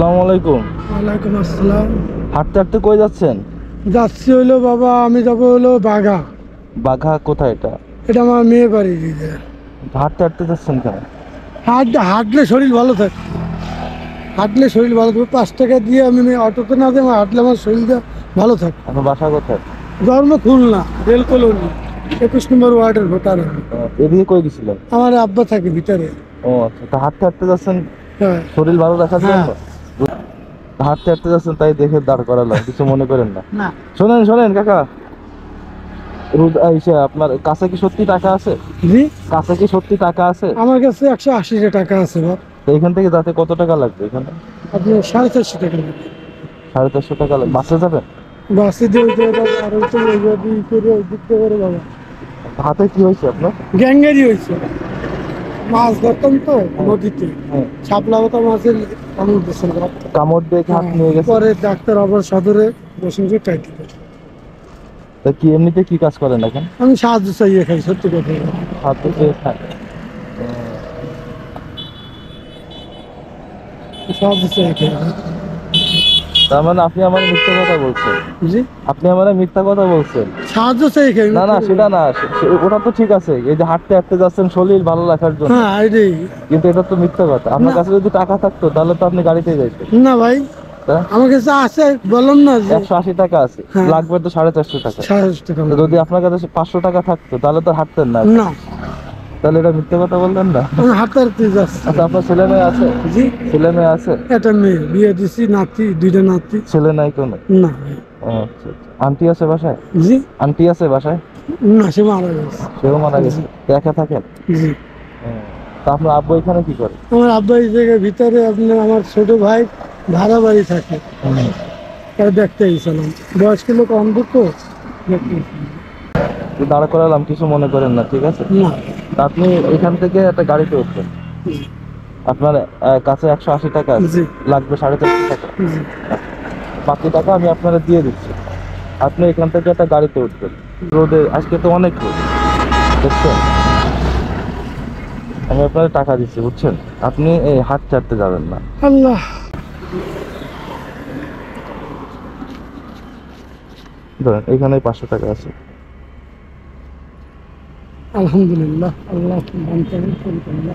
আসসালামু আলাইকুম। ওয়ালাইকুম আসসালাম। হাঁটতে হাঁটতে কই যাচ্ছেন? যাচ্ছি হইলো বাবা, আমি যাবো হলো বাঘা। বাঘা কোথায় এটা? এটা আমার মেয়ে বাড়ি দিকে। হাঁটতে হাঁটতে যাচ্ছেন কেন? হাঁটলে শরীর ভালো থাকে, হাঁটলে শরীর ভালো থাকে। 5 টাকা দিয়ে আমি অটোতে না দিয়ে হাঁটলে আমার শরীরটা ভালো থাকে। আপনার বাসা কোথায়? জন্ম খুলনা, রেল কলোনি, 21 নম্বর ওয়ার্ডের ভোটার আমি। এদিকে কই গেছিলেন? আমার আব্বা থাকে ভিতরে। ও আচ্ছা, তা হাঁটতে হাঁটতে যাচ্ছেন হ্যাঁ শরীর ভালো রাখার জন্য? হ্যাঁ। হাঁটতে হাঁটতে যাচ্ছেন তাই দেখে দাঁড় করালাম, কিছু মনে করেন না। না শোনেন শোনেন কাকা, আপনার কাছে কি সত্যি টাকা আছে? জি, কাছে কি সত্যি টাকা আছে? আমার কাছে 180 টাকা আছে বাপ। তো এখান থেকে যাতে কত টাকা লাগবে? এখানে আপনি 450 টাকা নেবেন। 450 টাকা লাগবে। বাসে যাবেন? বাসে দিয়ে বাবা, আর ওই তো ওই করে ওই দিক থেকে করে বাবা। হাতে কি হয়েছে আপনার? গ্যাঙ্গেরই হয়েছে। মাছ ধরতাম তো নদীতে, হ্যাঁ। শাপলা পাতা মাছের কামড় দিয়েছিল। কামড় দিয়ে কি হাত নিয়ে গেছে? পরে ডাক্তার আবার সদরে বসে টাইট দিল। তা কি এমনিতে কি কাজ করেন এখন? আমি সাহায্য চাইয়ে খাই, সত্যি কথা। হাত দিয়ে খান? সাহায্য চাইয়ে খাই। তার মানে আপনি আমার মিথ্যা কথা বলছেন? জি, আপনি আমার মিথ্যা কথা বলছেন? সাহায্য চাইয়ে খাই। না না, সেটা না, ওটা তো ঠিক আছে, এই যে হাঁটতে হাঁটতে যাচ্ছেন শরীর ভালো রাখার জন্য। হ্যাঁ এটাই। কিন্তু এটা তো মিথ্যা কথা। আপনার না। কাছে যদি টাকা থাকতো তাহলে তো আপনি গাড়িতে যাইতেন। না ভাই, আমার কাছে আছে, বললাম না যে 180 টাকা আছে, হ্যাঁ। লাগবে তো 450 টাকা। 450 টাকা। তো যদি আপনার কাছে 500 টাকা থাকতো তাহলে তো হাঁটতেন না। না, তাহলে এটা মিথ্যা কথা বললেন না? আমি হাঁটতে হাঁটতে যাচ্ছি। আচ্ছা, আপনার ছেলে মেয়ে আছে? জি, ছেলে মেয়ে আছে? একটা মেয়ে বিয়ে দিছি, নাতি, 2টা নাতি। ছেলে নাই কোনো? না ভাই। ও আচ্ছা আচ্ছা। আন্টি আছে বাসায়? জি, আন্টি আছে বাসায়? না সে মারা গেছে। সেও মারা গেছে। একা থাকেন? জি, তা আপনার আব্বু এখানে কি করে? আমার আব্বা এই জায়গায় ভিতরে, আপনার আমার ছোট ভাই ভাড়া বাড়ি থাকে, তাই দেখতে গেছিলাম। বয়স্ক লোক অন্ধ তো, দেখতে গেছিলাম। দাঁড় করালাম, কিছু মনে করেন না, ঠিক আছে? না। তা আপনি এখান থেকে একটা গাড়িতে উঠবেন। জি, আপনার কাছে 180 টাকা আছে, জি, লাগবে 450 টাকা। জি। বাকি টাকা আমি আপনারা দিয়ে দিচ্ছি। আপনি এখান থেকে একটা গাড়িতে উঠবেন। রোদে আজকে তো অনেক রোদ, দেখছেন? আমি আপনাদের টাকা দিচ্ছি, বুঝছেন? আপনি এই হাত চাটতে যাবেন না। আল্লাহ। ধরেন এখানে 500 টাকা আছে। আলহামদুলিল্লাহ, আল্লাহ দান করেন, পরিপূর্ণ।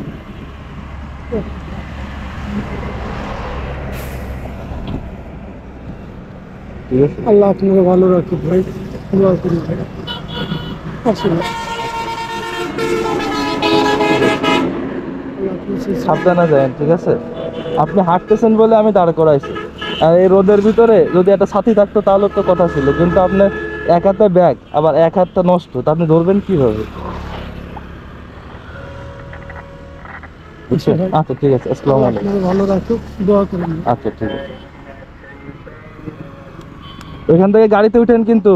ঠিক আছে? আল্লাহ আপনাকে ভালো রাখুক ভাই, দোয়া করি ভাই। আসলে আল্লাহ আপনার সেই সাবধানে যাবেন, ঠিক আছে? আপনি হাঁটতেছেন বলে আমি দাঁড় করাইছি। আর এই রোদের ভিতরে যদি একটা সাথী থাকতো তাহলে তো কথা ছিল, কিন্তু আপনার এক হাতে ব্যাগ আবার এক হাতটা নষ্ট, তা আপনি ধরবেন কিভাবে? বুঝছেন? আচ্ছা ঠিক আছে, আসসালামু আল্লাহ আলাইকুম। আপনাকে ভালো রাখুক, দোয়া করেন। আচ্ছা ঠিক আছে। এখান থেকে গাড়িতে উঠেন কিন্তু।